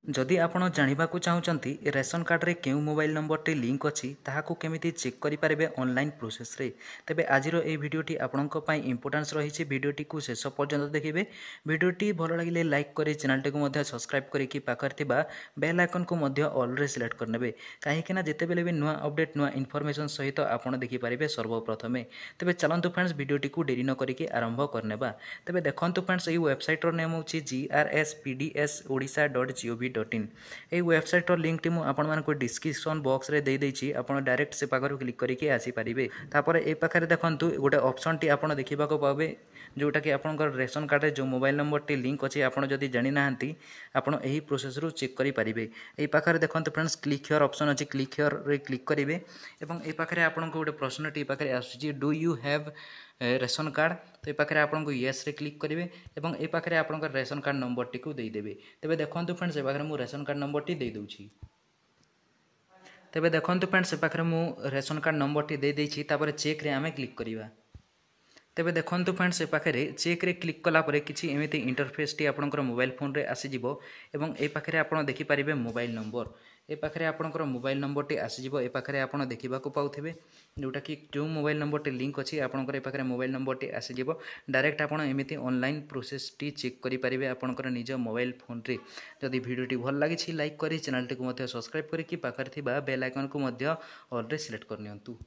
जदि आपण जानवाक चाहूँगी रेशन कार्ड रे केउ मोबाइल नंबर टे लिंक अच्छी ताहाकू केमिति चेक करें ऑनलाइन प्रोसेस रे तेबे आज भिडियोटी आपणों इंपोर्टेंस रही भिडियोटी को शेष पर्यंत देखिए। भिडियोटी भल लगे लाइक करी चैनल को सब्सक्राइब करके पाखर बेल आइकन को ऑल रे सिलेक्ट करने कहीं जिते बेले भी नुआ अपडेट नुआ इनफॉरमेशन सहित आपड़ देखिपारे सर्वप्रथमे। तेबे चलतु फ्रेंड्स भिडियोटी को डेरी न करके आरंभ करने। तेबे देखंतु फ्रेंड्स ये वेबसाइट नेम होची grspdsorisha.gov.in। ये वेबसाइट लिंक टी मुझे डिस्क्रिप्शन बॉक्स रे दे देछि। आपण डायरेक्ट से पाखर क्लिक करके आसी पारिबे। तापर ए पाखरे देखंतु गोटे ऑप्शन टी आपण देखिबा को पाबे जोटा कि आपनकर रेशन कार्ड रे जो मोबाइल नंबर टी लिंक अछि आपण जदि जानि नाहंती आपण एही प्रोसेस रु चेक करि पारिबे। ए पाखरे देखंतु फ्रेंड्स क्लिक हियर ऑप्शन अछि क्लिक हियर रे क्लिक करिवे एवं ए पाखरे आपण को गोटे प्रश्न टी पाखरे आसुछि do you have ration card. तो ये पाखे आपको येस रे क्लिक करेंगे और ये पाखे आप रेशन कार्ड नंबर टी को देदेवे। तेबे देखंतु फ्रेंड्स ए पाखे मु रेशन कार्ड नंबर टी दे दूची। तेबे देखंतु फ्रेंड्स ए पाखे मु रेशन कार्ड नंबर टी दे देछि। तापर चेक रे आमे क्लिक करिवा। तेबे देखंतु फ्रेंड्स ए पाखे चेक रे क्लिक कला परे किछि एमिति इंटरफेस टी आपनकर मोबाइल फोन रे आसीजिवो एवं ए पाखे आपण देखि पारिबे मोबाइल नंबर। ए पाखे आपनकर मोबाइल नंबर टी आसीजिवो। ए पाखे आपण देखिबा को पाउथिबे जोटा कि जो मोबाइल नंबर टी लिंक अछि आपनकर ए पाखे मोबाइल नंबर टी आसीजिवो। डायरेक्ट आपण एमिति ऑनलाइन प्रोसेस टी चेक करि पारिबे आपनकर निज मोबाइल फोन रे। जदि वीडियो टी भल लागिछि लाइक करी चैनल टी को मध्य सब्सक्राइब करी कि पाखर थिबा बेल आइकन को मध्य ऑल रे सिलेक्ट करनियंतु।